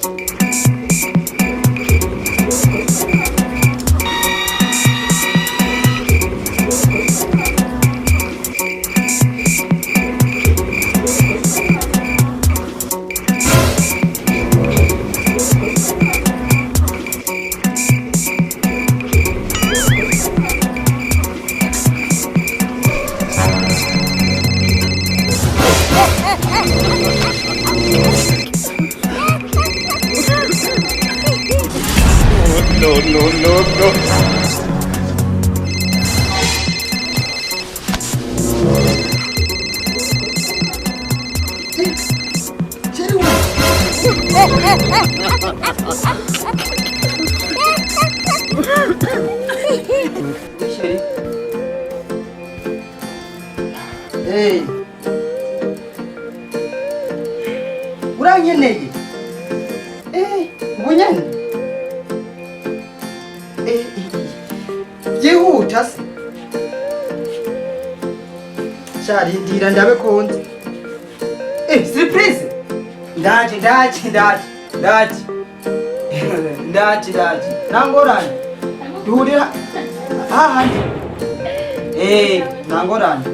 No. Hey. Uranyeneye. Bunyane. Yihuta se. Sharindira ndabe konze. Surprise. Ndaje. Nangorane. Duhurira. Nangorane.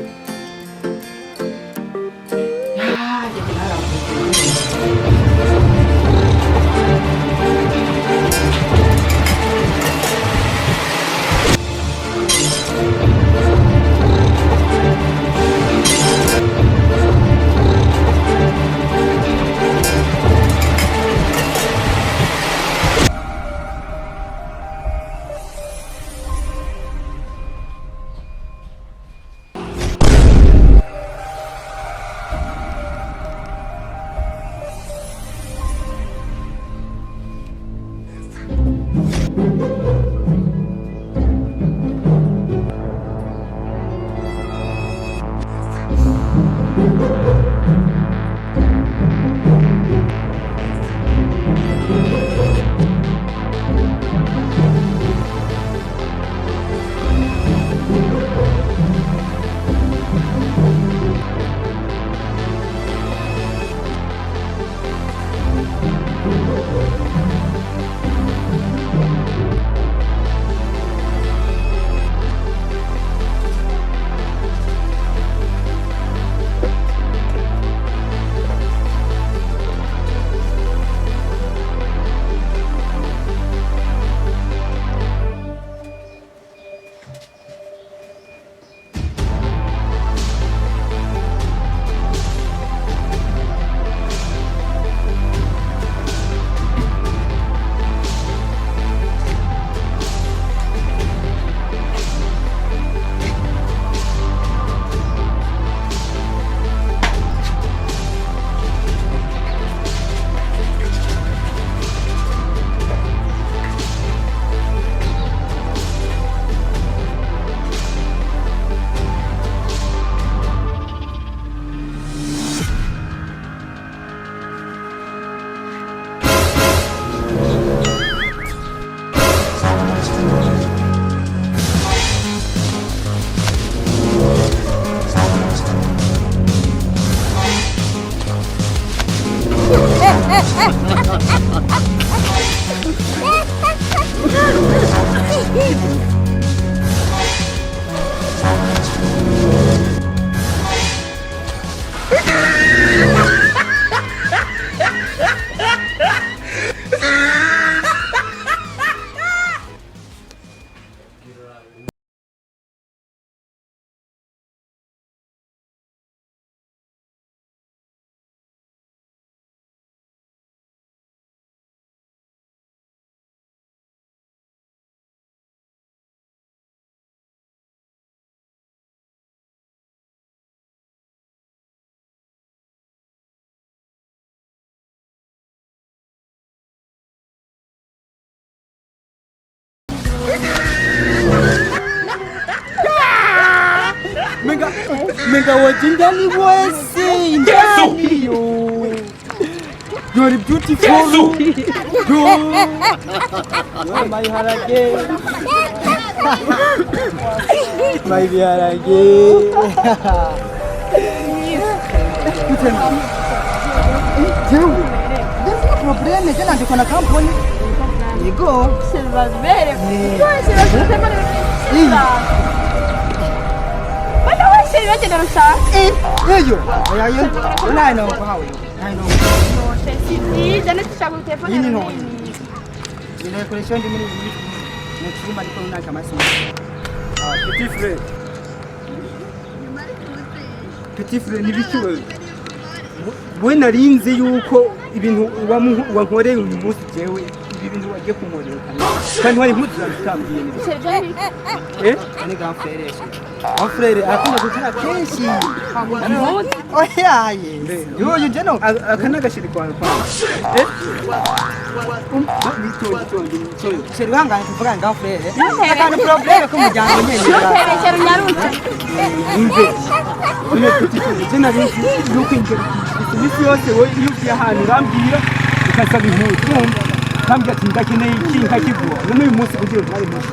Mega wajindani wese indani yo. You are beautiful. You are my harage. My harage. problème je nandiko na company. Yego. Silva vere. Twese batema ni. Bana wese yote ndarusha. Eyo. Ayayo. Nai no kwawe. Nai no. No, sisi jana tushaka telefone. Yini no. Ile connection ndi muri mu cyumba ariko runaka amasomo. Petit frère. Petit frère ni biki wewe? We narinze yuko ibintu wankoreye uyu munsi jewe ibi bintu wagiye kumureka. Kandi wari impuzu zambwiye ni. Ni grand frère. Grand frère akunda gukora kenshi. Oyaye. Yo jeno akana gashiri kwa. Sheri wangana kuvuga grand frère. Akana problème ko mujyango nyene. Ntuterekere nyarutse. Umve. Uyu petit frère je narinze yuko ingero imisi yose wowe iyo ugiye ahantu urambwira ukasaba impuzu kambya ati ndakeneye iki nkakigura none uyu munsi ugiye mwari munsi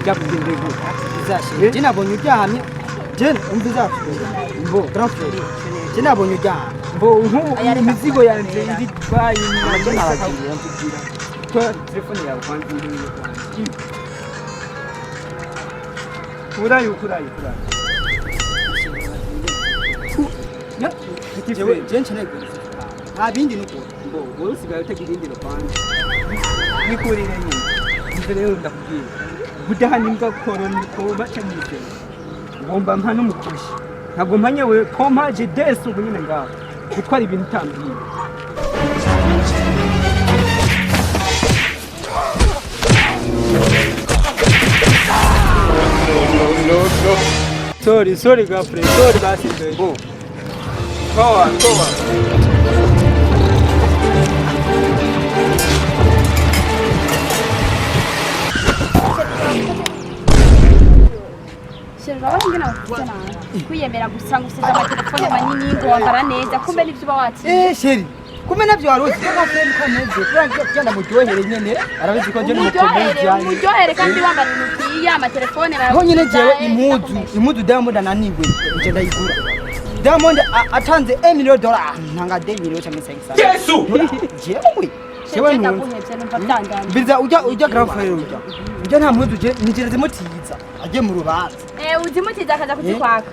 byakugendeye gute Izashire je nabonye uryamye je umva izashire mbo grand frère je nabonye uryamye mbo imizigo yanjye iri bayi nabyo nabagiye mvugira ko telefone yawe kwanza iri kurayo jewe je nkeneye nta bindi nuko mbo wowe usigaye utagira indi rwanda nikurire nyine mbere yo ndakubwira budahani ngakoroni ko bacanyije ngomba mpa n'umukushi ntabwo mpanye we ko mpaje desu ubu nyine ngaho gutwara ibintu utambwiye no. Sorry, girlfriend. Sorry, basi. Go. Toa. Silva wengine wakutana. Kwiyemera gusanga usize amatelefone manini ngo wambara neza kumbe nivyo bawati. Sheri kumbe navyo waruzi ko grand ko neze cyanda muryohere nyene arabizi ko je ni mukomeye cyane muryohere kandi wambara inutiya amatelefone ho nyene jewe imudu Diamond ananiwe nje ndayigura Diamond atanze $1 million ntanga $1 million cyangwa 500 Yesu jewe biza ujya grand frère ujya nta mudu je nigireze mutiza aje mu rubanza uzimutiza akaza kuzikwaka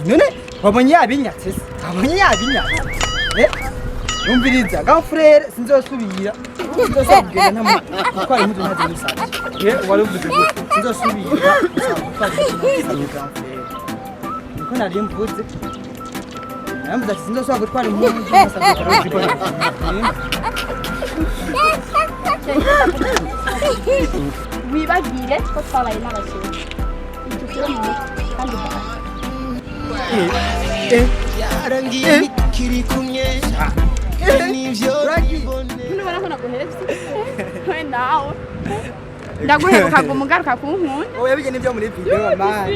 none wabonye yabinyatse Umviriza grand frère sinzosubira sinzosubira nta twari mudu ntaze musaje waravuze ko sinzosubira twari grand frère niko nari mvuze nambuza sinzosubira gutwara mudu nasabye wibagire ko twabaye n'abakire itukire mu kandi yarangiye kiri kumwe nivyo nubona ko naguhevye we nawe ndaguheruka ngo umugaruka kunkunda oya bige nivyo muri video mama